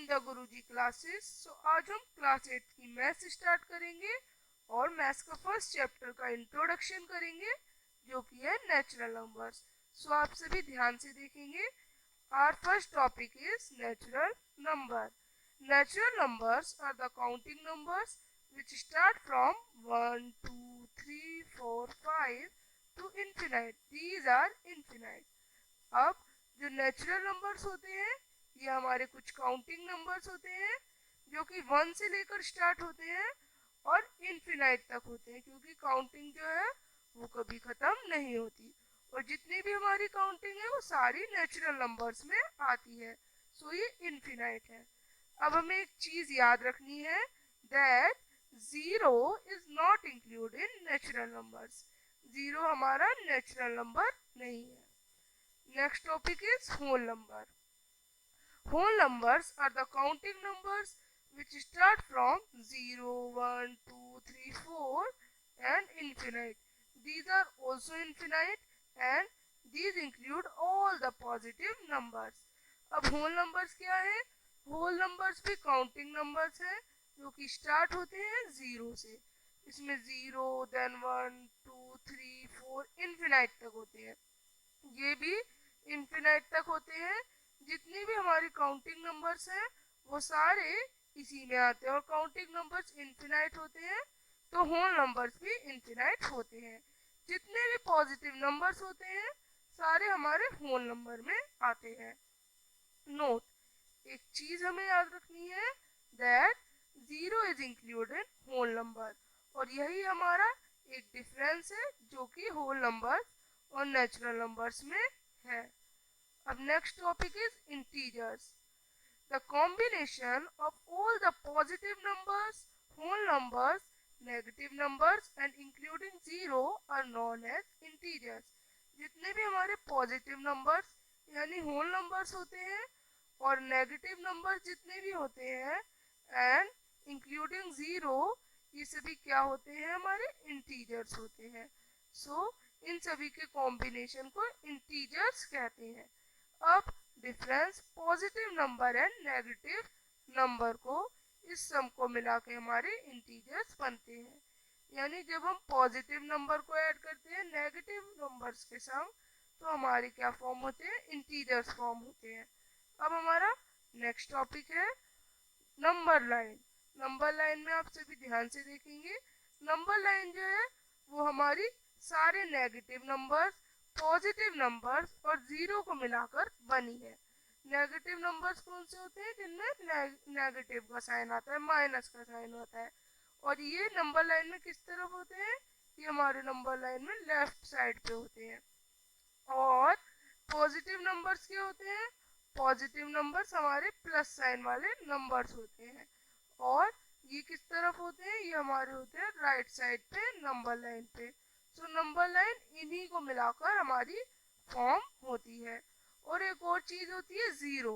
The Guruji classes. सो आज हम class 8 की मैथ्स स्टार्ट करेंगे और मैथ्स का फर्स्ट चैप्टर का इंट्रोडक्शन करेंगे जो कि है नेचुरल नंबर्स। सो आप सभी ध्यान से देखेंगे। Our first topic is natural number. Natural numbers are the counting numbers which start from 1, 2, 3, 4, 5 to infinite. These are infinite. अब जो नेचुरल नंबर्स होते हैं ये हमारे कुछ काउंटिंग नंबर्स होते हैं जो कि 1 से लेकर स्टार्ट होते हैं और इनफिनाइट तक होते हैं, क्योंकि काउंटिंग जो है वो कभी खत्म नहीं होती और जितनी भी हमारी काउंटिंग है वो सारी नेचुरल नंबर्स में आती है। सो ये इनफिनाइट है। अब हमें एक चीज याद रखनी है, that zero is not include in natural numbers. Zero हमारा नेचुरल नंबर नहीं है। Next topic is whole number. Whole numbers are the counting numbers which start from 0, 1, 2, 3, 4 and infinite. These are also infinite and these include all the positive numbers. अब whole numbers क्या है? Whole numbers भी counting numbers है जो कि start होते हैं 0 से। इसमें 0, then 1, 2, 3, 4 infinite तक होते हैं। ये भी infinite तक होते हैं। जितनी भी हमारी काउंटिंग नंबर्स हैं वो सारे इसी में आते हैं और काउंटिंग नंबर्स इनफिनाइट होते हैं तो होल नंबर्स भी इनफिनाइट होते हैं। जितने भी पॉजिटिव नंबर्स होते हैं सारे हमारे होल नंबर में आते हैं। नोट, एक चीज हमें याद रखनी है, that zero is included whole number और यही हमारा एक डिफरेंस है जो कि होल नंबर और नेचुरल नंबर्स में है। अब next topic is integers. The combination of all the positive numbers, whole numbers, negative numbers and including zero are known as integers. जितने भी हमारे positive numbers यानी whole numbers होते हैं और negative numbers जितने भी होते हैं and including zero, ये सभी क्या होते हैं? हमारे integers होते हैं। So इन सभी के combination को integers कहते हैं। अब difference positive number and negative number को इस सम को मिला के हमारे इंटीजर्स बनते हैं। यानी जब हम पॉजिटिव नंबर को ऐड करते हैं नेगेटिव नंबर्स के संग तो हमारे क्या फॉर्म होते हैं? इंटीजर्स फॉर्म होते हैं। अब हमारा नेक्स्ट टॉपिक है नंबर लाइन। नंबर लाइन में आप सभी ध्यान से देखेंगे, नंबर लाइन जो है वो हमारी सारे नेगेटिव नंबर्स, पॉजिटिव नंबर्स और जीरो को मिलाकर बनी है। नेगेटिव नंबर्स कौन से होते हैं? जिनमें नेगेटिव का साइन आता है, माइनस का साइन होता है। और ये नंबर लाइन में किस तरफ होते हैं? ये हमारे नंबर लाइन में लेफ्ट साइड पे होते हैं। और पॉजिटिव नंबर्स क्या होते हैं? पॉजिटिव नंबर्स हमारे प्लस साइन वाले नंबर्स होते हैं। और ये किस तरफ होते हैं? ये हमारे होते हैं राइट साइड पे नंबर लाइन पे। तो नंबर लाइन इन्हीं को मिलाकर हमारी फॉर्म होती है। और एक और चीज होती है जीरो।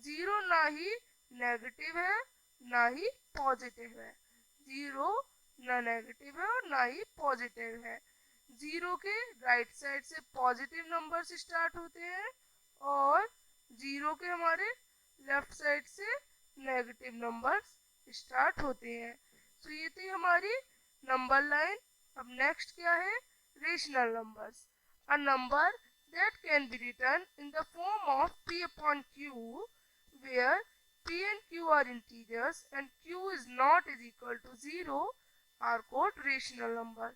जीरो ना ही नेगेटिव है ना ही पॉजिटिव है। जीरो ना नेगेटिव है और ना ही पॉजिटिव है। जीरो के राइट साइड से पॉजिटिव नंबर्स स्टार्ट होते हैं और जीरो के हमारे लेफ्ट साइड से नेगेटिव नंबर्स स्टार्ट होते हैं। तो ये थी हमारी नंबर लाइन। अब नेक्स्ट क्या है? Rational numbers. A number that can be written in the form of p upon q where p and q are integers and q is not is equal to 0 are called rational number।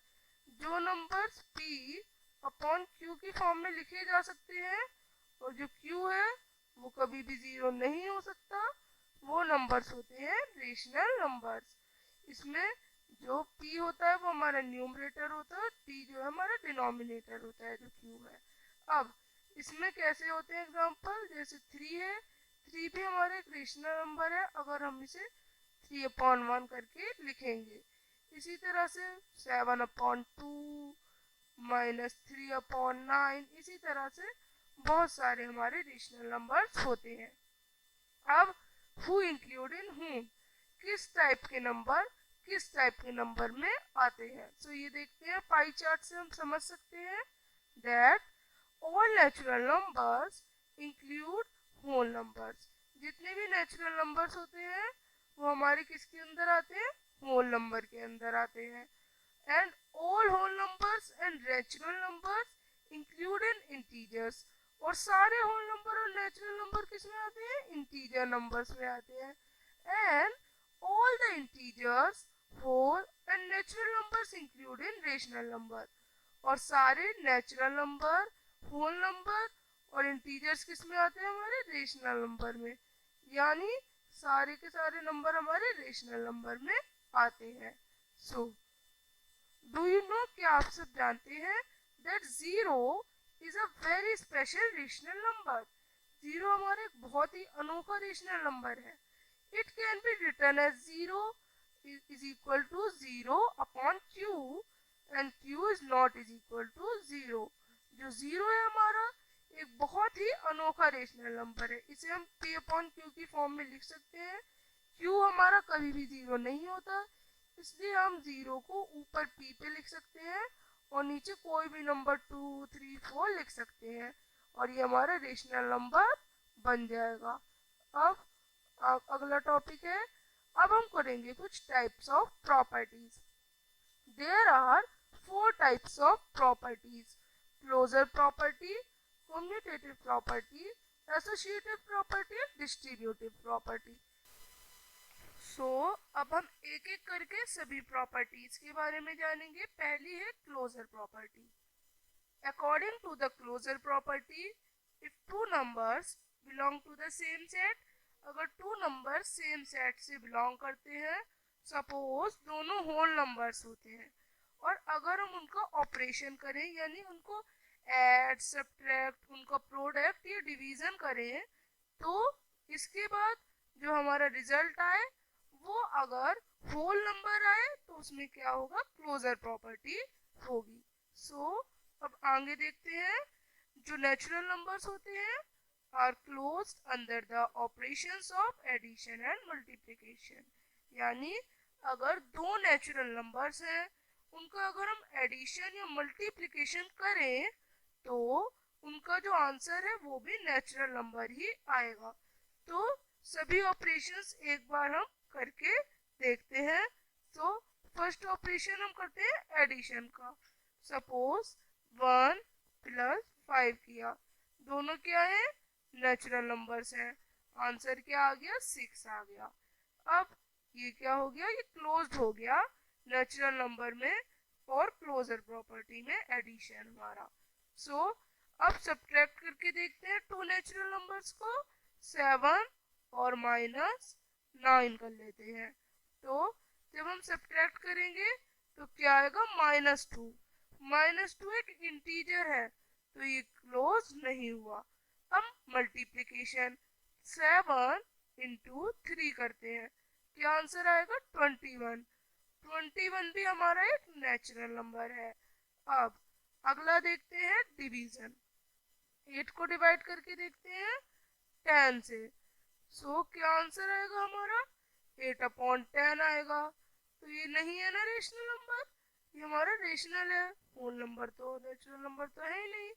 जो numbers p upon q की form में लिखे जा सकते हैं और जो q है वो कभी भी 0 नहीं हो सकता, वो नंबर्स होते हैं रेशनल नंबर्स। इसमें जो p होता है वो हमारा न्यूमरेटर होता है, t जो है हमारा डिनोमिनेटर होता है जो q है। अब इसमें कैसे होते हैं एग्जांपल? जैसे 3 है, 3 भी हमारा एक रेशनल नंबर है अगर हम इसे 3/1 करके लिखेंगे। इसी तरह से 7/2 -3/9, इसी तरह से बहुत सारे हमारे रेशनल नंबर्स होते हैं। अब हु इंक्लूड इन हूम, किस टाइप के नंबर किस टाइप के नंबर में आते हैं। सो ये देखते हैं, पाई चार्ट से हम समझ सकते हैं that all natural numbers include whole numbers। जितने भी नेचुरल नंबर्स होते हैं वो हमारे किसके अंदर आते हैं, होल नंबर के अंदर आते हैं। And all whole numbers and natural numbers included integers, और सारे होल नंबर और नेचुरल नंबर किस में आते हैं, इंटीजर नंबर्स में आते हैं। And all the integers whole and natural numbers included rational number, और सारे नेचुरल नंबर, होल नंबर और इंटीजर्स किस में आते हैं, हमारे रेशनल नंबर में। यानी सारे के सारे नंबर हमारे रेशनल नंबर में आते हैं। सो डू यू नो, क्या आप सब जानते हैं that zero is a very special rational number. Zero हमारा एक बहुत ही अनोखा रेशनल नंबर है। It can be written as zero is equal to zero upon Q and Q is not is equal to zero. जो zero है हमारा एक बहुत ही अनोखा रेशनल नंबर है। इसे हम पी अपॉन क्यू की फॉर्म में लिख सकते हैं। क्यू हमारा कभी भी जीरो नहीं होता, इसलिए हम जीरो को ऊपर पी पे लिख सकते हैं और नीचे कोई भी नंबर 2, 3, 4 लिख सकते हैं और ये हमारा रेशनल नंबर बन जाएगा। अब अगला टॉपिक है, अब हम करेंगे कुछ types of properties. There are 4 types of properties: closure property, commutative property, associative property, distributive property. अब हम एक एक करके सभी प्रॉपर्टीज के बारे में जानेंगे। पहली है closure property. According to the closure property, if two numbers belong to the same set, अगर टू नंबर्स सेम सेट से बिलोंग करते हैं, सपोज दोनों होल नंबर्स होते हैं, और अगर हम उनका ऑपरेशन करें यानी उनको ऐड, सब्ट्रैक्ट, उनका प्रोडक्ट या डिवीजन करें, तो इसके बाद जो हमारा रिजल्ट आए वो अगर होल नंबर आए तो उसमें क्या होगा, क्लोजर प्रॉपर्टी होगी। अब आगे देखते हैं। जो नेचुरल नंबर्स होते हैं are closed under the operations of addition and multiplication, यानी अगर दो नेचुरल नंबर्स हैं उनका अगर हम एडिशन या मल्टीप्लिकेशन करें तो उनका जो आंसर है वो भी नेचुरल नंबर ही आएगा। तो सभी ऑपरेशंस एक बार हम करके देखते हैं। तो फर्स्ट ऑपरेशन हम करते हैं एडिशन का। सपोज 1 + 5 किया, दोनों क्या है, नेचुरल नंबर्स हैं, आंसर क्या आ गया, 6 आ गया। अब ये क्या हो गया, ये क्लोज्ड हो गया नेचुरल नंबर में और क्लोजर प्रॉपर्टी में एडिशन हमारा। अब सब्ट्रैक्ट करके देखते हैं टू नेचुरल नंबर्स को। 7 और -9 कर लेते हैं। तो जब हम सब्ट्रैक्ट करेंगे तो क्या आएगा, -2। -2 एक इंटीजर है तो ये क्लोज नहीं हुआ। अब मल्टीप्लिकेशन 7 × 3 करते हैं, क्या आंसर आएगा, 21। 21 भी हमारा एक नेचुरल नंबर है। अब अगला देखते हैं डिवीजन। 8 को डिवाइड करके देखते हैं 10 से। क्या आंसर आएगा हमारा, 8/10 आएगा। तो ये नहीं है ना रेशनल नंबर, ये हमारा रेशनल है, होल नंबर तो नेचुरल नंबर तो है ही नहीं,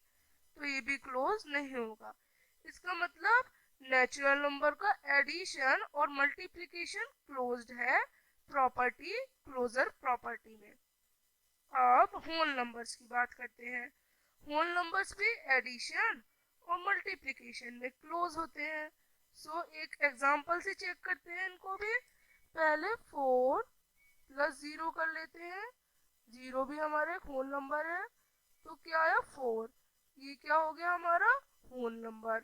तो ये भी क्लोज नहीं होगा। इसका मतलब नेचुरल नंबर का एडिशन और मल्टीप्लिकेशन क्लोज्ड है प्रॉपर्टी, क्लोजर प्रॉपर्टी में। अब होल नंबर्स की बात करते हैं। होल नंबर्स भी एडिशन और मल्टीप्लिकेशन में क्लोज होते हैं। एक एग्जांपल से चेक करते हैं इनको भी। पहले 4 + 0 कर लेते हैं, 0 भी हमारा एक होल नंबर है, तो क्या आया, 4। ये क्या हो गया हमारा, होल नंबर।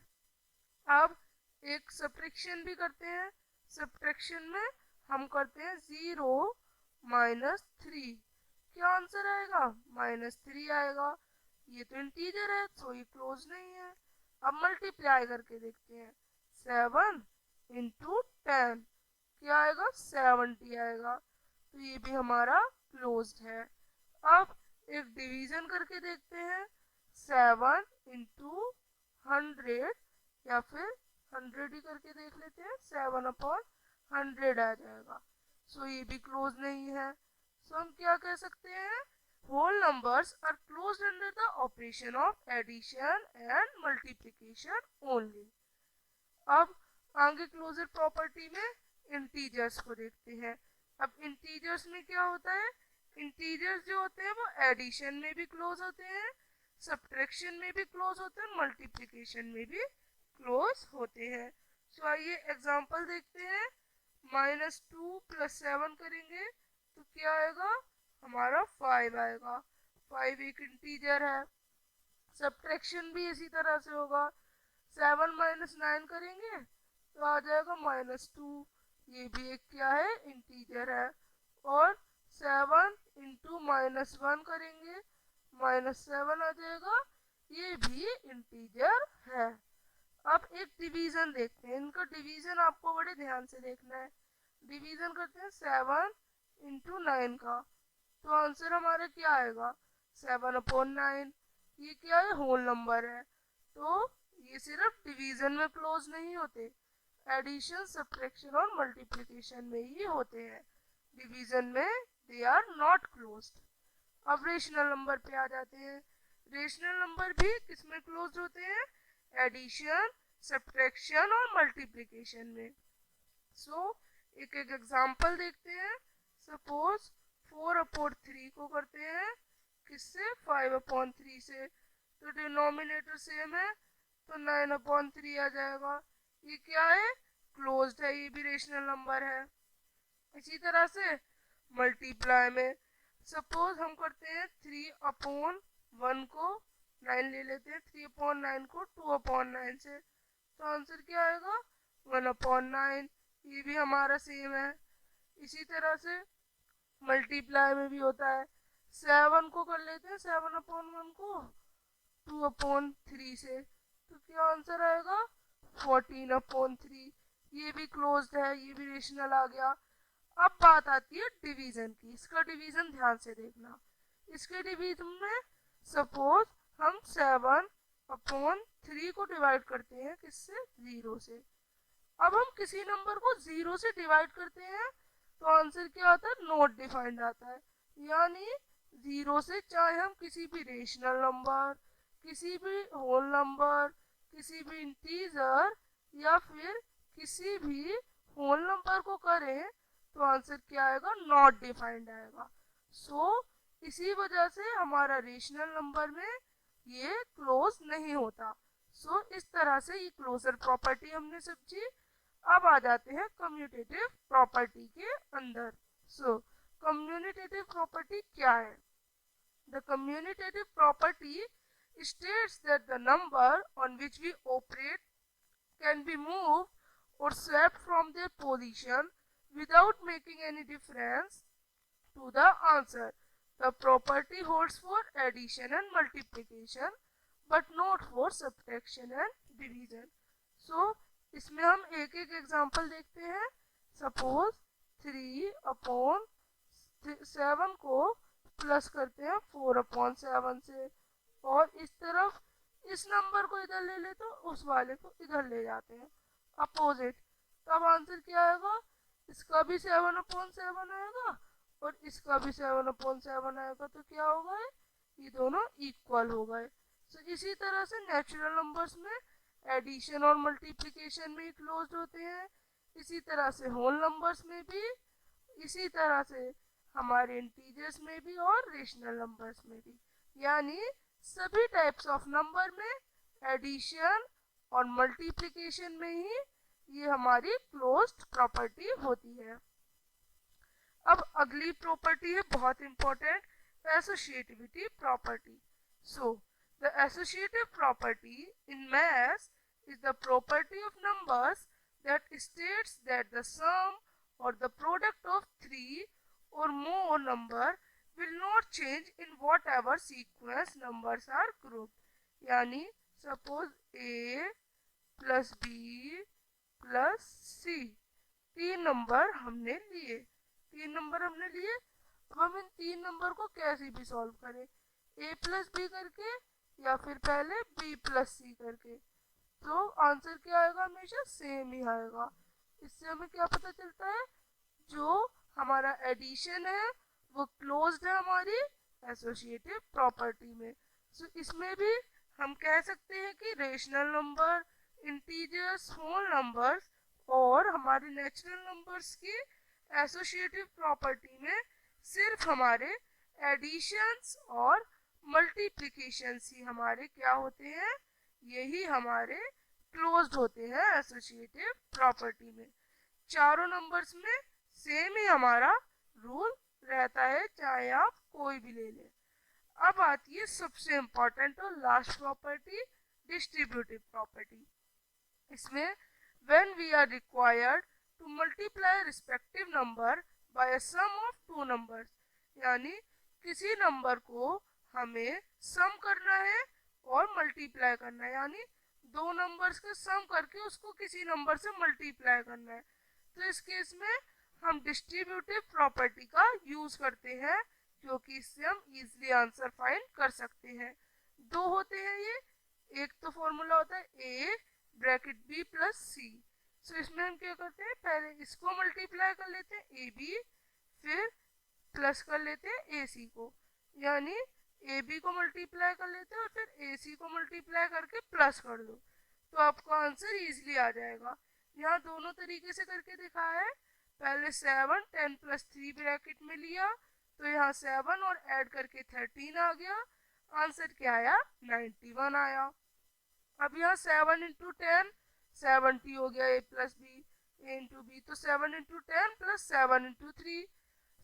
अब एक सब्ट्रैक्शन भी करते हैं। सब्ट्रैक्शन में हम करते हैं 0 - 3, क्या आंसर आएगा, -3 आएगा। ये तो इंटीजर है तो ये क्लोज नहीं है। अब मल्टीप्लाई करके देखते हैं, 7 × 10, क्या आएगा, 70 आएगा। तो ये भी हमारा क्लोज्ड है। अब एक डिवीजन करके देखते हैं, 7 × 100, या फिर 100 ही करके देख लेते हैं, 7/100 आ जाएगा। ये भी क्लोज नहीं है। हम क्या कह सकते हैं, whole numbers are closed under the operation of addition and multiplication only. अब आगे क्लोजर प्रॉपर्टी में इंटीजर्स को देखते हैं। अब इंटीजर्स में क्या होता है, इंटीजर्स जो होते हैं वो एडिशन में भी क्लोज होते हैं, सब्ट्रैक्शन में भी क्लोज होते हैं, मल्टीप्लिकेशन में भी क्लोज होते हैं। सो आइए एग्जांपल देखते हैं। -2 + 7 करेंगे तो क्या आएगा, हमारा 5 आएगा। 5 एक इंटीजर है। सब्ट्रैक्शन भी इसी तरह से होगा। 7 - 9 करेंगे तो आ जाएगा -2, ये भी एक क्या है, इंटीजर है। और 7 × -1 करेंगे, -7 आ जाएगा, ये भी इंटीजर है। अब एक डिवीजन देखते हैं, इनका डिवीजन आपको बड़े ध्यान से देखना है। डिवीजन करते हैं 7 × 9 का, तो आंसर हमारा क्या आएगा, 7/9। ये क्या है, होल नंबर है। तो ये सिर्फ डिवीजन में क्लोज नहीं होते, एडिशन, सब्ट्रैक्शन और मल्टीप्लिकेशन में ही होते हैं। डिवीजन में दे आर नॉट क्लोज्ड। अब रेशनल नंबर पे आ जाते हैं। रेशनल नंबर भी किसमें क्लोज होते हैं, एडिशन, सब्ट्रैक्शन और मल्टीप्लिकेशन में। एक एक एग्जांपल देखते हैं। सपोज 4/3 को करते हैं किससे, 5/3 से, तो डिनोमिनेटर सेम है तो 9/3 आ जाएगा। ये क्या है, क्लोज्ड है, ये भी रेशनल नंबर है। इसी तरह से मल्टीप्लाई में सपोज हम करते हैं 3/1 को 9 ले लेते हैं, 3/9 को 2/9 से, तो आंसर क्या आएगा, 1/9। ये भी हमारा सेम है। इसी तरह से मल्टीप्लाई में भी होता है। 7 को कर लेते हैं 7/1 को 2/3 से, तो क्या आंसर आएगा, 14/3। ये भी क्लोज्ड है, ये भी रेशनल आ गया। अब बात आती है डिवीजन की। इसका डिवीजन ध्यान से देखना। इसके डिवीजन में सपोज हम 7/3 को डिवाइड करते हैं किससे, 0 से। अब हम किसी नंबर को 0 से डिवाइड करते हैं तो आंसर क्या आता है, नॉट डिफाइंड आता है। यानी 0 से चाहे हम किसी भी रेशनल नंबर, किसी भी होल नंबर, किसी भी इंटीजर या फिर किसी भी होल नंबर को करें तो आंसर क्या आएगा, नॉट डिफाइंड आएगा। इसी वजह से हमारा रेशनल नंबर में ये क्लोज नहीं होता। इस तरह से ये क्लोजर प्रॉपर्टी हमने समझी। अब आ जाते हैं कम्यूटेटिव प्रॉपर्टी के अंदर। कम्यूटेटिव प्रॉपर्टी क्या है, the commutative property states that the number on which we operate can be moved or swapped from their position without making any difference to the answer. The property holds for addition and multiplication but not for subtraction and division. इसमें हम एक एक example देखते हैं। Suppose 3/7 को plus करते हैं 4/7 से, और इस तरफ इस नंबर को इधर ले ले तो उस वाले को इधर ले जाते हैं, अपोजिट। तब आंसर क्या आएगा, इसका भी 7/7 आएगा और इसका भी 7/7 आएगा, तो क्या हो गए, ये दोनों इक्वल हो गए। इसी तरह से नेचुरल नंबर्स में एडिशन और मल्टीप्लिकेशन में क्लोज्ड होते हैं। इसी तरह से होल नंबर्स में भी, इसी तरह से हमारे इंटीजर्स में भी और रेशनल नंबर्स में भी। यानी सभी टाइप्स ऑफ नंबर में एडिशन और मल्टीप्लिकेशन में ही ये हमारी क्लोज्ड प्रॉपर्टी होती है। अब अगली प्रॉपर्टी है बहुत important, associativity property. The associative property in math is the property of numbers that states that the sum or the product of three or more number will not change in whatever sequence numbers are grouped. यानी suppose a plus b plus c, तीन number हमने लिए। अब हम इन तीन number को कैसे भी सॉल्व करें, a प्लस बी करके या फिर पहले b प्लस सी करके, तो आंसर क्या आएगा, हमेशा सेम ही आएगा। इससे हमें क्या पता चलता है, जो हमारा एडिशन है वो क्लोज्ड है हमारी एसोसिएटिव प्रॉपर्टी में। इसमें भी हम कह सकते हैं कि rational number, integers, whole numbers और हमारे नेचुरल नंबर्स की एसोसिएटिव प्रॉपर्टी में सिर्फ हमारे एडिशंस और मल्टीप्लिकेशंस ही हमारे क्या होते हैं, यही हमारे क्लोज्ड होते हैं एसोसिएटिव प्रॉपर्टी में। चारों नंबर्स में सेम ही हमारा रूल रहता है, चाहे आप कोई भी ले लें। अब आती है सबसे इम्पोर्टेंट और लास्ट प्रॉपर्टी, डिस्ट्रीब्यूटिव प्रॉपर्टी। इसमें when we are required to multiply respective number by a sum of two numbers, यानी किसी नंबर को हमें सम करना है और मल्टीप्लाई करना है, यानी दो नंबर्स का सम करके उसको किसी नंबर से मल्टीप्लाई करना है। तो इस केस में हम डिस्ट्रीब्यूटिव प्रॉपर्टी का यूज करते हैं, जो कि इससे हम इजीली आंसर फाइंड कर सकते हैं। दो होते हैं ये, एक तो फॉर्मूला होता है ए ब्रैकेट बी प्लस सी। सो इसमें हम क्या करते हैं, पहले इसको मल्टीप्लाई कर लेते हैं ए बी, फिर प्लस कर लेते हैं ए सी को, यानी ए बी को मल्टीप्लाई कर लेते हैं और फिर ए सी को मल्टीप्लाई करके प्लस कर दो, तो आपका आंसर इजीली आ जाएगा। यहाँ दोनों तरीके से करके दिखाया है। पहले 7 10 प्लस 3 ब्रैकेट में लिया, तो यहाँ 7 और ऐड करके 13 आ गया, आंसर क्या आया, 91 आया। अब यहाँ 7 इंटू 10 70 हो गया, ए प्लस बी, ए इंटू बी, तो 7 into 10 plus 7 into 3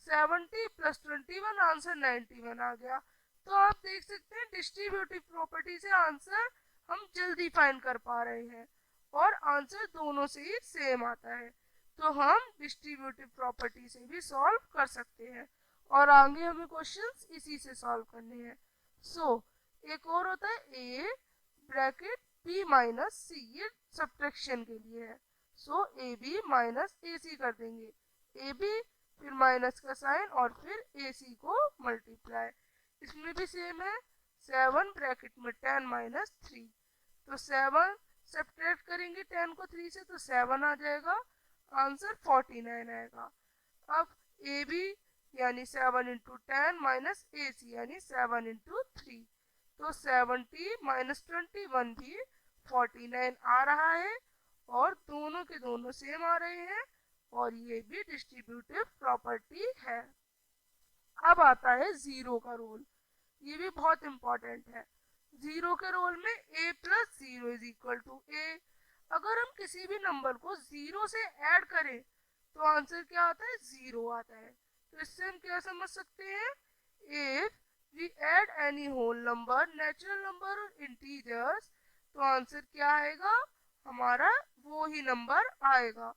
70 plus 21, answer 91 आ गया। तो आप देख सकते हैं डिस्ट्रीब्यूटिव प्रॉपर्टी से आंसर हम जल्दी फाइंड कर पा रहे हैं और आंसर दोनों से ही सेम आता है। तो हम डिस्ट्रीब्यूटिव प्रॉपर्टी से भी सॉल्व कर सकते हैं और आगे हमें क्वेश्चंस इसी से सॉल्व करने हैं। एक और होता है ए ब्रैकेट बी माइनस सी, ये सब्ट्रैक्शन के लिए है। ए बी माइनस ए सी कर देंगे, ए बी फिर माइनस का साइन और फिर ए सी को मल्टीप्लाई। इसमें भी सेम है, 7 ब्रैकेट में 10 माइनस 3, तो 7 सब्ट्रैक्ट करेंगे 10 को 3 से, तो 7 आ जाएगा, आंसर 49 आएगा। अब ए बी यानी 7 इंटू 10 माइनस ए सी यानी 7 इंटू 3, तो 70 माइनस 21 भी 49 आ रहा है और दोनों के दोनों सेम आ रहे हैं और ये भी डिस्ट्रीब्यूटिव प्रॉपर्टी है। अब आता है जीरो का रोल, ये भी बहुत इंपॉर्टेंट है। जीरो के रोल में a plus zero is equal to A. अगर हम किसी भी नंबर को जीरो से ऐड करें तो आंसर क्या आता है, जीरो आता है। तो इससे हम क्या समझ सकते हैं, if we add any whole number, natural number और इंटीजर्स, तो आंसर क्या आएगा, हमारा वो ही नंबर आएगा।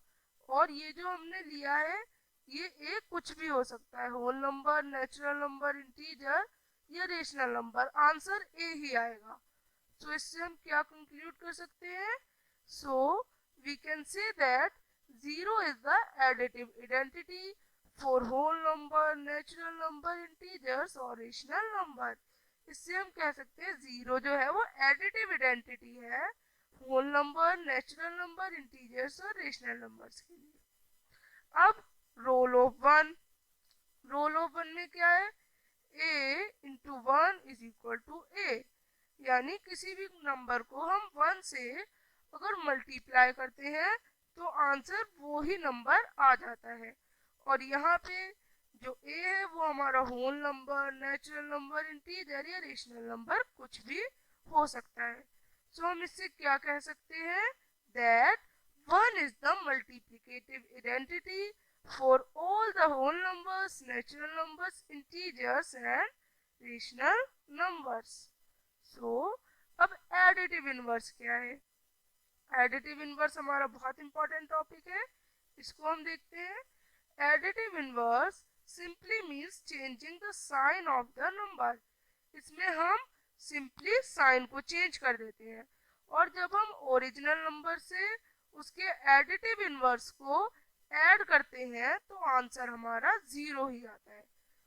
और ये जो हमने लिया है ये एक कुछ भी हो सकता है, whole number, natural number, integer या रेशनल नंबर, आंसर ए ही आएगा। तो इससे हम क्या कंक्लूड कर सकते हैं, we can say that zero is the additive identity for whole number, natural number, integers और रेशनल नंबर। इससे हम कह सकते हैं जीरो जो है वो एडिटिव आइडेंटिटी है whole number, natural number, integers और रेशनल नंबर्स के लिए। अब role of one, role of one में क्या है, a into 1 is equal to A, यानी किसी भी नंबर को हम 1 से अगर मल्टीप्लाई करते हैं तो आंसर वो ही नंबर आ जाता है। और यहाँ पे जो a है वो हमारा whole number, natural number, integer या रेशनल नंबर कुछ भी हो सकता है। हम इससे क्या कह सकते हैं, that 1 is the multiplicative identity for all the whole numbers, natural numbers, integers and rational numbers. अब एडिटिव इनवर्स क्या है, एडिटिव इनवर्स हमारा बहुत इंपॉर्टेंट टॉपिक है, इसको हम देखते हैं। Additive inverse simply means changing the sign of the number. इसमें हम सिंपली साइन को चेंज कर देते हैं और जब हम ओरिजिनल नंबर से उसके एडिटिव इनवर्स को ऐड करते हैं तो आंसर हमारा जीरो ही आता है।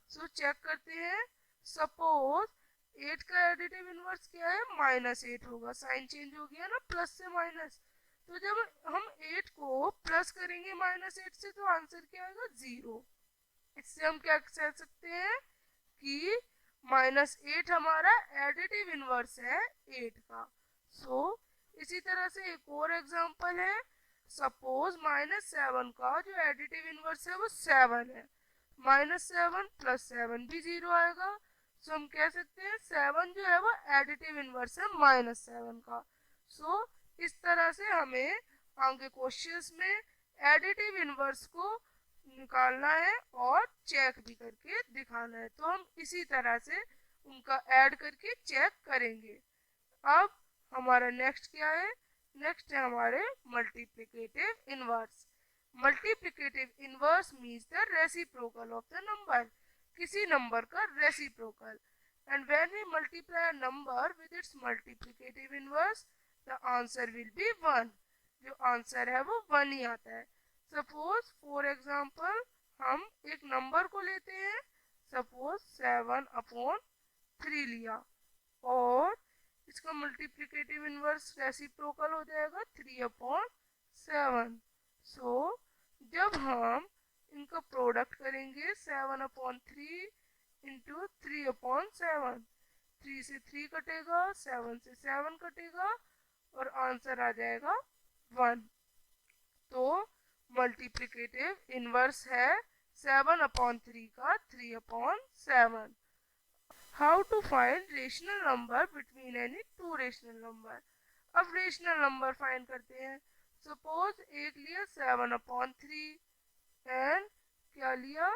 चेक करते हैं, सपोज 8 का एडिटिव इनवर्स क्या है, -8 होगा, साइन चेंज हो गया ना, प्लस से माइनस, तो जब हम 8 को प्लस करेंगे -8 से तो आंसर क्या आएगा, जीरो। इससे हम क्या कह सकते हैं कि -8 हमारा एडिटिव इनवर्स है 8 का। इसी तरह से एक और एग्जांपल है, सपोज -7 का जो एडिटिव इनवर्स है वो 7 है, -7 + 7 भी 0 आएगा। सो हम कह सकते हैं 7 जो है वो एडिटिव इनवर्स है -7 का। सो इस तरह से हमें आगे क्वेश्चंस में एडिटिव इनवर्स को निकालना है और चेक भी करके दिखाना है। तो हम इसी तरह से उनका ऐड करके चेक करेंगे। अब हमारा नेक्स्ट क्या है? नेक्स्ट है हमारे multiplicative inverse. Multiplicative inverse means the reciprocal of the number, किसी नंबर का reciprocal. And when we multiply a number with its multiplicative inverse the answer will be 1। जो आंसर है वो 1 ही आता है। सपोज फॉर एग्जांपल हम एक नंबर को लेते हैं, सपोज 7/3 लिया और इसका मल्टीप्लिकेटिव इनवर्स रेसिप्रोकल हो जाएगा 3/7। सो जब हम इनका प्रोडक्ट करेंगे 7/3 इंटू 3/7, 3 से 3 कटेगा, 7 से 7 कटेगा और आंसर आ जाएगा 1। तो मल्टीप्लिकेटिव इनवर्स है 7/3 का 3/7। How to find rational number between any two rational number. अब रेशनल नंबर फाइंड करते हैं। सपोज एक लिया 7/3 एंड क्या लिया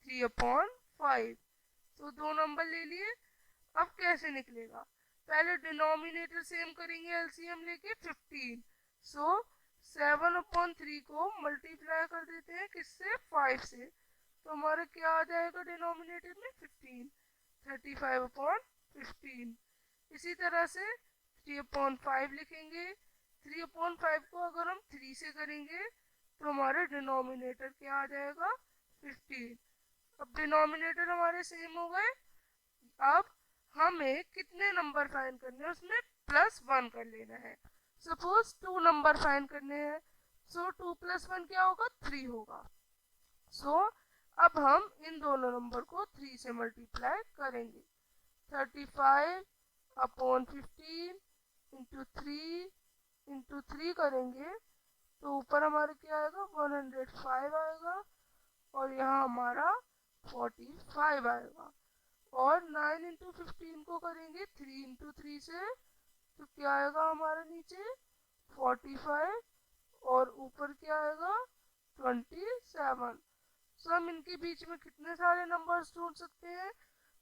3/5, तो दो नंबर ले लिए। अब कैसे निकलेगा? पहले डिनोमिनेटर सेम करेंगे, एलसीएम लेके 15। सो 7/3 को मल्टीप्लाई कर देते हैं किससे? 5 से। तो हमारा क्या आ जाएगा डिनोमिनेटर में? 15, 35/15। इसी तरह से 3/5 लिखेंगे। 3/5 को अगर हम 3 से करेंगे तो हमारे डिनोमिनेटर क्या आ जाएगा? 15। अब डिनोमिनेटर हमारे सेम हो गए। अब हमें कितने नंबर फाइंड करने हैं? उसमें +1 कर लेना है। सपोज 2 नंबर फाइंड करने हैं, सो 2 + 1 क्या होगा? 3 होगा। सो अब हम इन दोनों नंबर को 3 से मल्टीप्लाई करेंगे। 35/15 इंटू 3 करेंगे तो ऊपर हमारे क्या आएगा? 105 आएगा और यहाँ हमारा 45 आएगा। और 9 इंटू 15 को करेंगे 3 इंटू 3 से, तो क्या आएगा हमारे नीचे? 45 और ऊपर क्या आएगा? 27। सो हम इनके बीच में कितने सारे नंबर्स ढूंढ सकते हैं?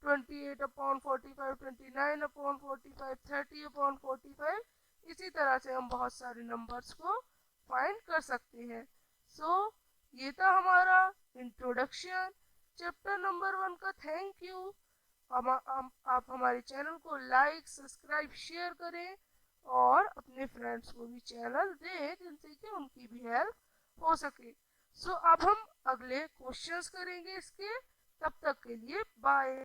28/45, 29/45, 30/45। इसी तरह से हम बहुत सारे नंबर्स को फाइंड कर सकते हैं। सो ये था हमारा इंट्रोडक्शन चैप्टर नंबर 1 का। Thank you. आप हमारे चैनल को लाइक, सब्सक्राइब, शेयर करें और अपने फ्रेंड्स को भी चैनल दें जिनसे कि उनकी भी हेल्प हो सके। सो अब हम अगले क्वेश्चंस करेंगे इसके। तब तक के लिए बाय।